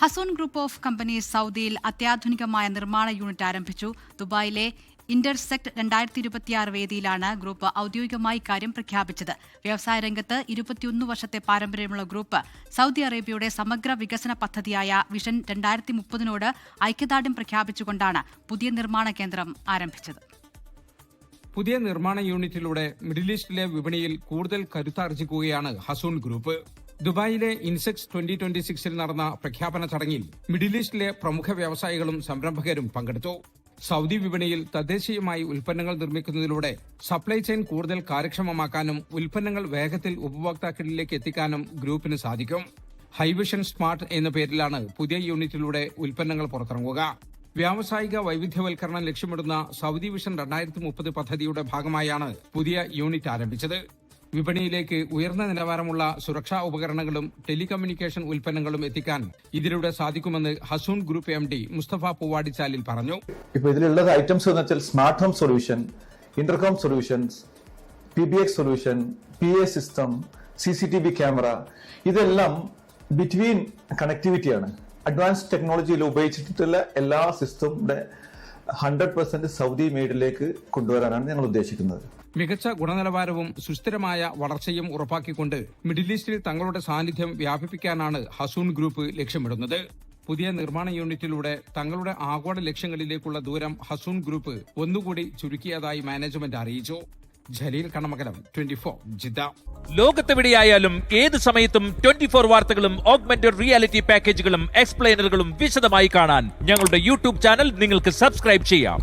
ഹസൂൺ group of companies സൗദിയിൽ അത്യാധുനികമായ നിർമ്മാണ unit ആരംഭിച്ചു. ദുബായിലെ ഇന്റർസെക്ട് 2026 വേദിയിലാണ് ഗ്രൂപ്പ് ഔദ്യോഗികമായി കാര്യം പ്രഖ്യാപിച്ചത്. വ്യവസായ രംഗത്ത് 21 വർഷത്തെ പാരമ്പര്യമുള്ള ഗ്രൂപ്പ് സൗദി അറേബ്യയുടെ സമഗ്ര വികസന പദ്ധതിയായ വിഷൻ 2030നോട് ഐക്യദാർഢ്യം പ്രഖ്യാപിച്ചുകൊണ്ടാണ് പുതിയ നിർമ്മാണ കേന്ദ്രം ആരംഭിച്ചത്. പുതിയ നിർമ്മാണ യൂണിറ്റിലൂടെ മിഡിൽ ഈസ്റ്റിലെ വിപണിയിൽ കൂടുതൽ കരുത്താർജിക്കുകയാണ് ഹസൂൺ ഗ്രൂപ്പ്. ദുബായിലെ ഇൻസെക്സ് 2026ൽ നടന്ന പ്രഖ്യാപന ചടങ്ങിൽ മിഡിൽ ഈസ്റ്റിലെ പ്രമുഖ വ്യവസായികളും സംരംഭകരും പങ്കെടുത്തു. സൗദി വിപണിയിൽ തദ്ദേശീയമായി ഉൽപ്പന്നങ്ങൾ നിർമ്മിക്കുന്നതിലൂടെ സപ്ലൈ ചെയിൻ കൂടുതൽ കാര്യക്ഷമമാക്കാനും ഉൽപ്പന്നങ്ങൾ വേഗത്തിൽ ഉപഭോക്താക്കളിലേക്ക് എത്തിക്കാനും ഗ്രൂപ്പിന് സാധിക്കും. ഹൈവിഷൻ സ്മാർട്ട് എന്ന പേരിലാണ് പുതിയ യൂണിറ്റിലൂടെ ഉൽപ്പന്നങ്ങൾ പുറത്തിറങ്ങുക. വ്യാവസായിക വൈവിധ്യവൽക്കരണം ലക്ഷ്യമിടുന്ന സൗദി വിഷൻ 2030 പദ്ധതിയുടെ ഭാഗമായാണ് പുതിയ യൂണിറ്റ് ആരംഭിച്ചത്. വിപണിയിലേക്ക് ഉയർന്ന നിലവാരമുള്ള സുരക്ഷാ ഉപകരണങ്ങളും ടെലികമ്മ്യൂണിക്കേഷൻ ഉൽപ്പന്നങ്ങളും എത്തിക്കാൻ ഇതിലൂടെ സാധിക്കുമെന്ന് ഹസൂൺ ഗ്രൂപ്പ് MD മുസ്തഫ പൂവാടിച്ചാലിൽ പറഞ്ഞു. ഇപ്പോൾ ഇതിലുള്ള ഐറ്റംസ് എന്ന് വെച്ചാൽ smart home solution, intercom solutions, PBX solution, PA system, CCTV camera, ഇതെല്ലാം ബിറ്റ്വീൻ കണക്ടിവിറ്റിയാണ്. അഡ്വാൻസ് ടെക്നോളജിയിൽ ഉപയോഗിച്ചിട്ടുള്ള എല്ലാ സിസ്റ്റങ്ങളുടെ 100% സൗദി മെയ്ഡിലേക്ക് കൊണ്ടുവരാനാണ് ഞങ്ങൾ ഉദ്ദേശിക്കുന്നത്. മികച്ച ഗുണനിലവാരവും സുസ്ഥിരമായ വളർച്ചയും ഉറപ്പാക്കിക്കൊണ്ട് മിഡിൽ ഈസ്റ്റിൽ തങ്ങളുടെ സാന്നിധ്യം വ്യാപിപ്പിക്കാനാണ് ഹസൂൺ ഗ്രൂപ്പ് ലക്ഷ്യമിടുന്നത്. പുതിയ നിർമ്മാണ യൂണിറ്റിലൂടെ തങ്ങളുടെ ആഗോള ലക്ഷ്യങ്ങളിലേക്കുള്ള ദൂരം ഹസൂൺ ഗ്രൂപ്പ് ഒന്നുകൂടി ചുരുക്കിയതായി മാനേജ്മെന്റ് അറിയിച്ചു. ജലീൽ കണമകലം, 24 ജിദ്ദ. ലോകത്തെവിടെയായാലും ഏത് സമയത്തും 24 വാർത്തകളും ഓഗ്മെന്റഡ് റിയാലിറ്റി പാക്കേജുകളും എക്സ്പ്ലെയിനറുകളും വിശദമായി കാണാൻ ഞങ്ങളുടെ യൂട്യൂബ് ചാനൽ നിങ്ങൾക്ക് സബ്സ്ക്രൈബ് ചെയ്യാം.